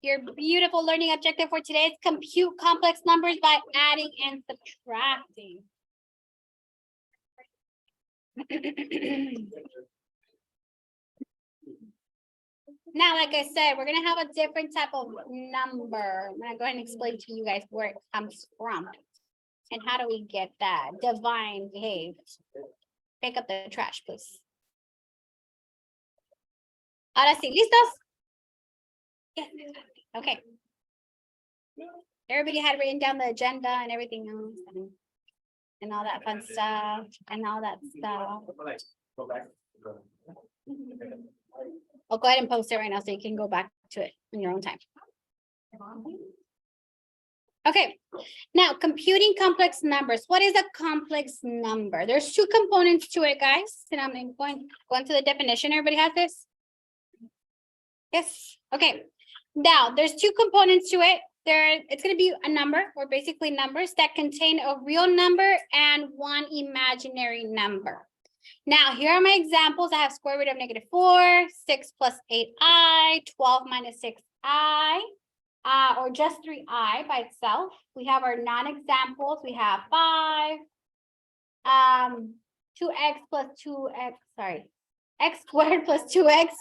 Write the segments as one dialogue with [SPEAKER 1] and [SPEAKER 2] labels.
[SPEAKER 1] Your beautiful learning objective for today is compute complex numbers by adding and subtracting. Now, like I said, we're going to have a different type of number. I'm going to go ahead and explain to you guys where it comes from. And how do we get that? Divine behave. Pick up the trash, please. Ahora sí, ¿listos? Yes. Okay. Everybody had written down the agenda and everything else and all that fun stuff and all that stuff. I'll go ahead and post it right now so you can go back to it in your own time. Okay, now computing complex numbers. What is a complex number? There's two components to it, guys. And I'm going to the definition. Everybody has this? Yes. Okay. Now there's two components to it. It's going to be a number, or basically numbers that contain a real number and one imaginary number. Now, here are my examples. I have square root of -4, 6 plus 8i, 12 minus 6i, or just 3i by itself. We have our non-examples. We have 5, 2x plus 2x, sorry, x squared plus 2x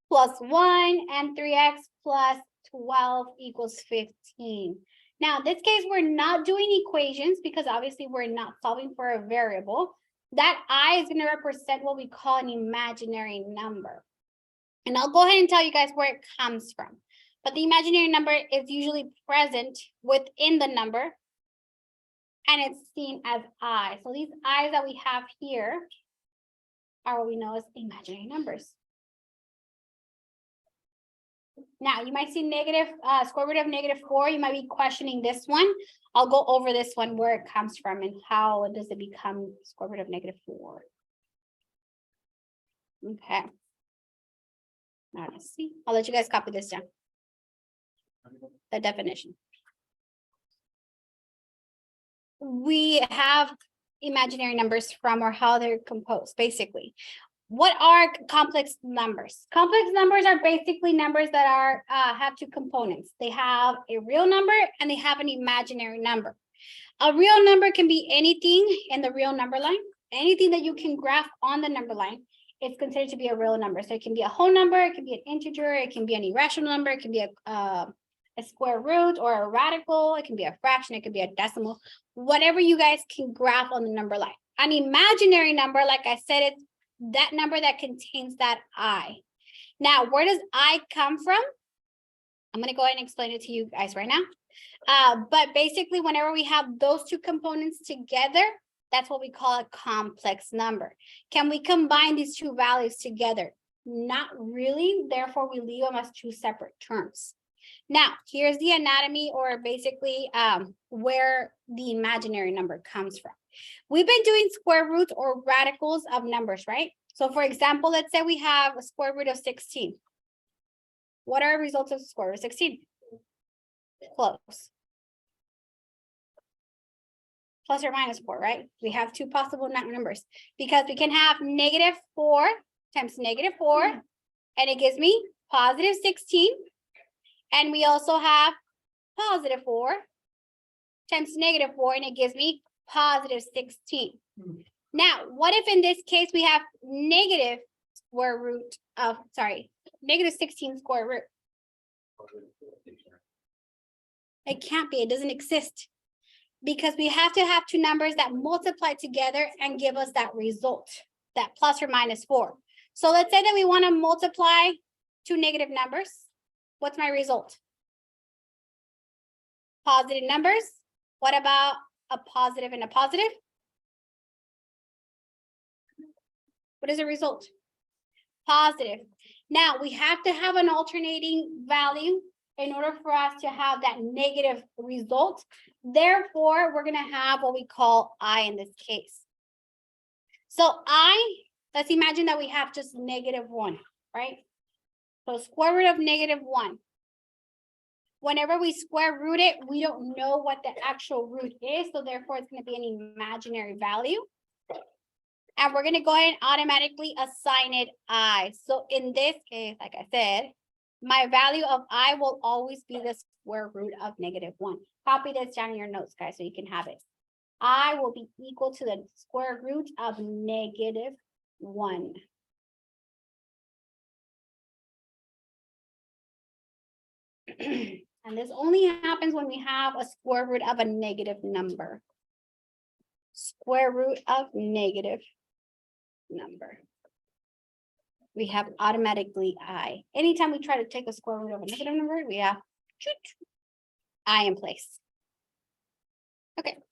[SPEAKER 1] plus 1, and 3x plus 12 equals 15. Now, in this case, we're not doing equations because obviously we're not solving for a variable. That I is going to represent what we call an imaginary number. And I'll go ahead and tell you guys where it comes from. But the imaginary number is usually present within the number. And it's seen as I. So these i's that we have here are what we know as imaginary numbers. Now, you might see negative, square root of -4. You might be questioning this one. I'll go over this one, where it comes from and how does it become square root of -4. Okay. Now, let's see. I'll let you guys copy this down. The definition. We have imaginary numbers from, or how they're composed, basically. What are complex numbers? Complex numbers are basically numbers that are have two components. They have a real number and they have an imaginary number. A real number can be anything in the real number line. Anything that you can graph on the number line is considered to be a real number. So it can be a whole number, it can be an integer, it can be an irrational number, it can be a square root or a radical, it can be a fraction, it can be a decimal, whatever you guys can graph on the number line. An imaginary number, like I said, it's that number that contains that I. Now, where does I come from? I'm going to go ahead and explain it to you guys right now. But basically, whenever we have those two components together, that's what we call a complex number. Can we combine these two values together? Not really. Therefore, we leave them as two separate terms. Now, here's the anatomy, or basically where the imaginary number comes from. We've been doing square roots or radicals of numbers, right? So for example, let's say we have a square root of 16. What are results of square root of 16? Close. Plus or minus 4, right? We have two possible numbers because we can have -4 times -4, and it gives me positive 16. And we also have positive 4 times -4, and it gives me positive 16. Now, what if in this case we have negative square root of, negative 16 square root? It can't be, it doesn't exist. Because we have to have two numbers that multiply together and give us that result, that plus or minus 4. So let's say that we want to multiply two negative numbers. What's my result? Positive numbers. What about a positive and a positive? What is the result? Positive. Now we have to have an alternating value in order for us to have that negative result. Therefore, we're going to have what we call I in this case. So let's imagine that we have just -1, right? So square root of -1. Whenever we square root it, we don't know what the actual root is. So therefore, it's going to be an imaginary value. And we're going to go ahead and automatically assign it I. So in this case, like I said, my value of I will always be the square root of -1. Copy this down in your notes, guys, so you can have it. I will be equal to the square root of -1. And this only happens when we have a square root of a negative number. Square root of negative number. We have automatically I. Anytime we try to take a square root of a negative number, we have I in place. Okay.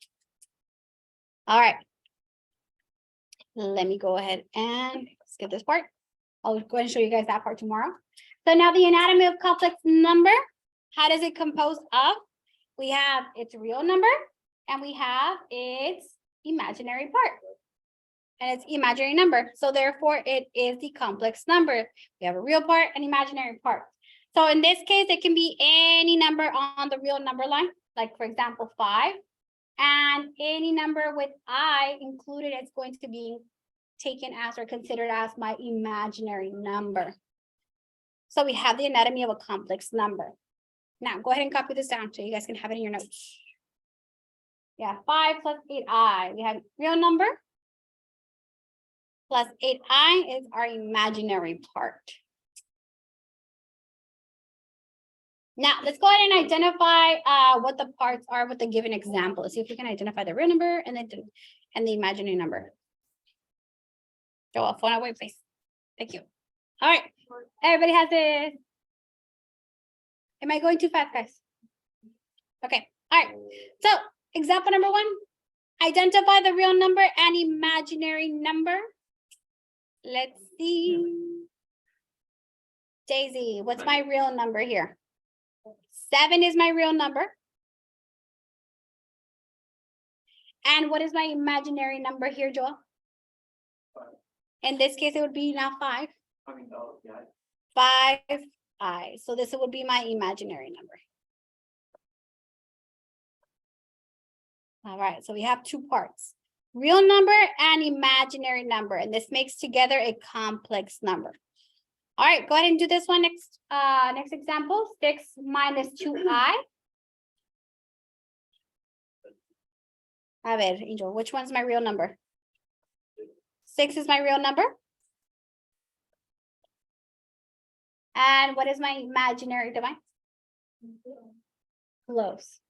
[SPEAKER 1] All right. Let me go ahead and skip this part. I'll go ahead and show you guys that part tomorrow. So now the anatomy of complex number, how does it compose of? We have its real number and we have its imaginary part. And it's imaginary number. So therefore it is the complex number. We have a real part and imaginary part. So in this case, it can be any number on the real number line, like for example, 5. And any number with I included is going to be taken as or considered as my imaginary number. So we have the anatomy of a complex number. Now go ahead and copy this down so you guys can have it in your notes. Yeah, 5 plus 8i. We have real number plus 8i is our imaginary part. Now let's go ahead and identify what the parts are with the given example. Let's see if we can identify the real number and the imaginary number. Joel, phone away, please. Thank you. All right, everybody has it. Am I going too fast, guys? Okay, all right. So example number 1, identify the real number and imaginary number. Let's see. Daisy, what's my real number here? 7 is my real number. And what is my imaginary number here, Joel?
[SPEAKER 2] 5.
[SPEAKER 1] In this case, it would be now 5. 5i. So this would be my imaginary number. All right, so we have 2 parts. Real number and imaginary number. And this makes together a complex number. All right, go ahead and do this one next. Next example, 6 minus 2i. A ver, Angel, which one's my real number? 6 is my real number. And what is my imaginary divine? Close.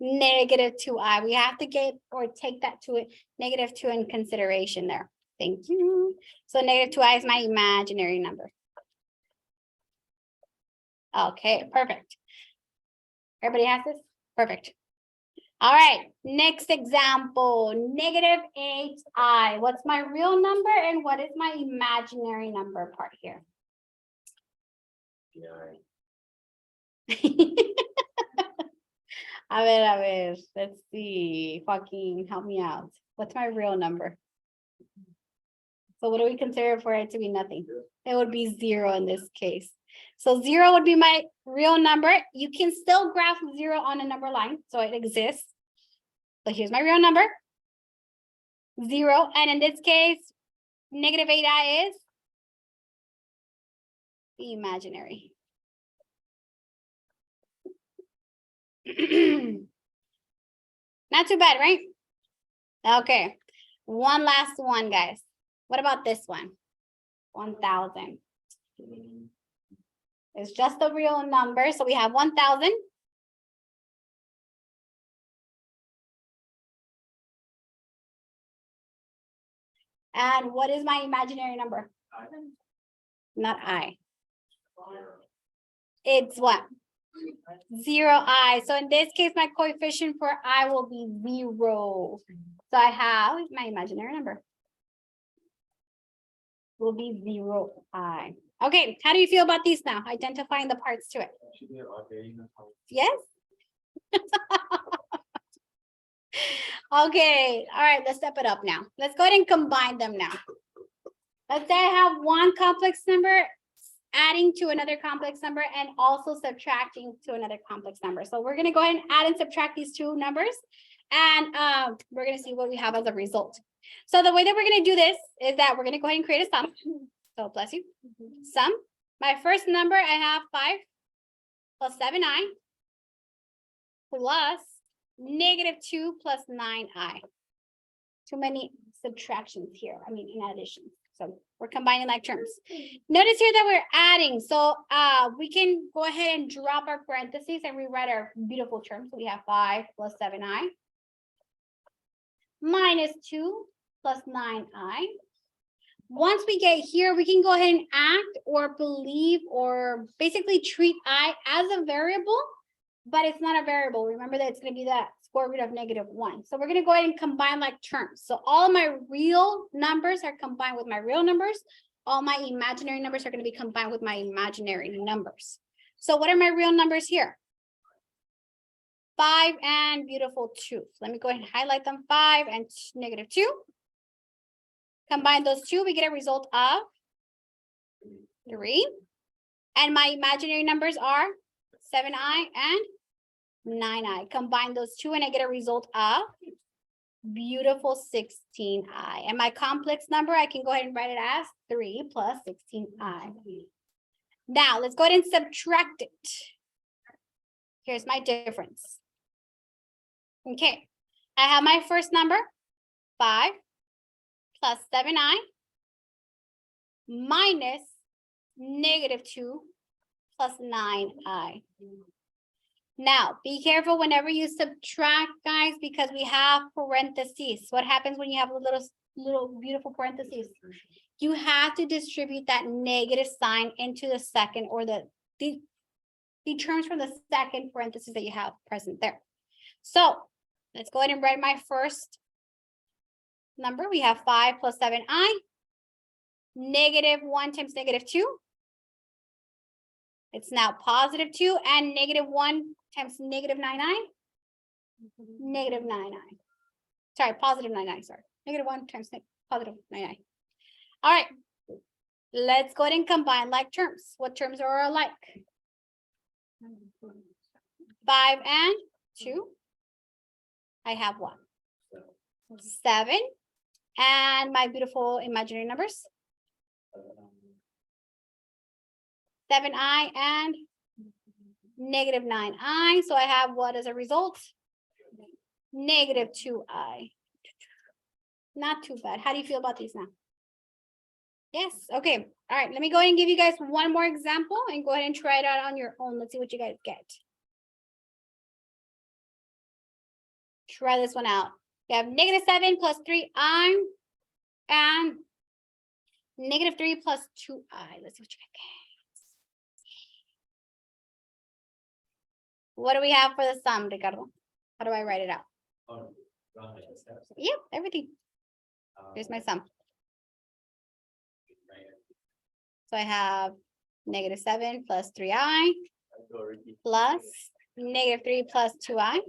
[SPEAKER 1] -2i. We have to get or take that to it, -2 in consideration there. Thank you. So -2i is my imaginary number. Okay, perfect. Everybody has this? Perfect. All right, next example, -8i. What's my real number and what is my imaginary number part here?
[SPEAKER 2] 9.
[SPEAKER 1] A ver, let's see. Joaquin, help me out. What's my real number? So what do we consider for it to be nothing? It would be 0 in this case. So 0 would be my real number. You can still graph 0 on a number line, so it exists. But here's my real number, 0. And in this case, -8i is the imaginary. Not too bad, right? Okay. One last one, guys. What about this one? 1,000. It's just the real number. So we have 1,000. And what is my imaginary number? Not I. It's what? 0i. So in this case, my coefficient for I will be 0. So I have my imaginary number. Will be 0i. Okay, how do you feel about these now? Identifying the parts to it. Yes? Okay, all right, let's step it up now. Let's go ahead and combine them now. Let's say I have one complex number adding to another complex number and also subtracting to another complex number. So we're going to go ahead and add and subtract these 2 numbers, and we're going to see what we have as a result. So the way that we're going to do this is that we're going to go ahead and create a sum. So bless you. Sum. My first number, I have 5 plus 7i plus -2 plus 9i. Too many subtractions here. I mean, in addition. So we're combining like terms. Notice here that we're adding. So we can go ahead and drop our parentheses and rewrite our beautiful terms. So we have 5 plus 7i minus 2 plus 9i. Once we get here, we can go ahead and act or believe or basically treat I as a variable, but it's not a variable. Remember that it's going to be that square root of -1. So we're going to go ahead and combine like terms. So all my real numbers are combined with my real numbers. All my imaginary numbers are going to be combined with my imaginary numbers. So what are my real numbers here? 5 and beautiful 2. So let me go ahead and highlight them. 5 and -2. Combine those two, we get a result of 3. And my imaginary numbers are 7i and 9i. Combine those two and I get a result of beautiful 16i. And my complex number, I can go ahead and write it as 3 plus 16i. Now let's go ahead and subtract it. Here's my difference. Okay, I have my first number, 5 plus 7i minus -2 plus 9i. Now, be careful whenever you subtract, guys, because we have parentheses. What happens when you have a little beautiful parentheses? You have to distribute that negative sign into the second or the terms from the second parenthesis that you have present there. So let's go ahead and write my first number. We have 5 plus 7i, -1 times -2. It's now +2 and -1 times -9i, -9i. Sorry, +9i, sorry. -1 times +9i. All right, let's go ahead and combine like terms. What terms are alike? 5 and 2. I have 1. 7. And my beautiful imaginary numbers. 7i and -9i. So I have what as a result? -2i. Not too bad. How do you feel about these now? Yes. Okay. All right. Let me go ahead and give you guys one more example and go ahead and try it out on your own. Let's see what you guys get. Try this one out. You have -7 plus 3i and -3 plus 2i. Let's see what you get. What do we have for the sum, Ricardo? How do I write it out? Yep, everything. Here's my sum. So I have -7 plus 3i plus -3 plus 2i.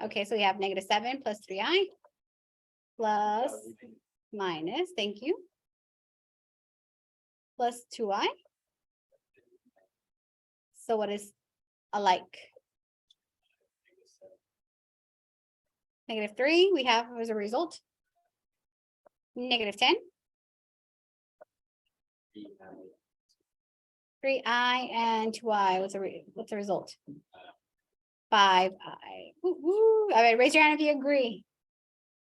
[SPEAKER 1] Okay, so we have -7 plus 3i plus minus, thank you, plus 2i. So what is alike? -3 we have as a result. -10. 3i and 2i. What's the result? 5i. Woo, woo. All right, raise your hand if you agree.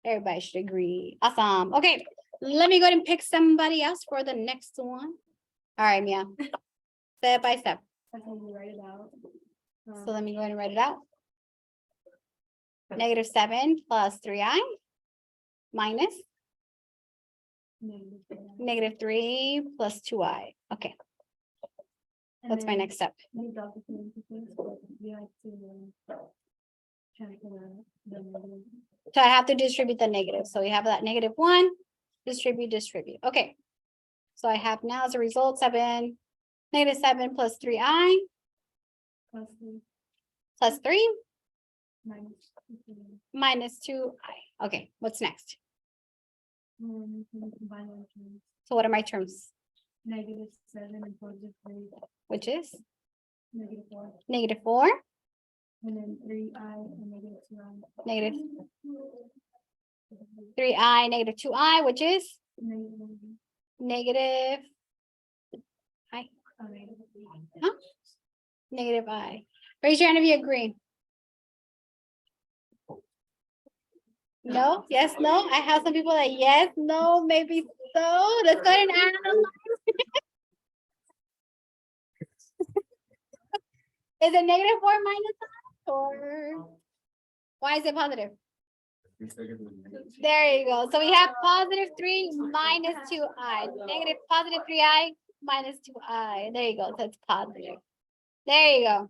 [SPEAKER 1] Everybody should agree. Awesome. Okay, let me go ahead and pick somebody else for the next one. All right, Mia. Step by step.
[SPEAKER 2] Write it out.
[SPEAKER 1] So let me go ahead and write it out. -7 plus 3i minus -3 plus 2i. Okay, what's my next step? So I have to distribute the negative. So we have that -1, distribute. Okay. So I have now as a result -7 plus 3i plus 3 minus 2i. Okay, what's next? So what are my terms?
[SPEAKER 2] -7 and +3.
[SPEAKER 1] Which is
[SPEAKER 2] -4.
[SPEAKER 1] -4.
[SPEAKER 2] And then 3i and -2i.
[SPEAKER 1] Negative. 3i, negative 2i, which is
[SPEAKER 2] Negative.
[SPEAKER 1] negative,
[SPEAKER 2] Negative.
[SPEAKER 1] huh? Negative I. Raise your hand if you agree. No, yes, no. I have some people that yes, no, maybe so. Let's go ahead and analyze. Is it negative 4 minus I, or why is it positive? There you go. So we have positive 3 minus 2i, negative positive 3i minus 2i. There you go. So it's positive. There you go.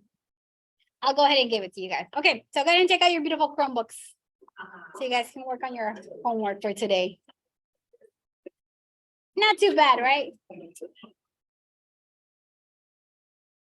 [SPEAKER 1] I'll go ahead and give it to you guys. Okay, so go ahead and check out your beautiful Chromebooks. So you guys can work on your homework for today. Not too bad, right?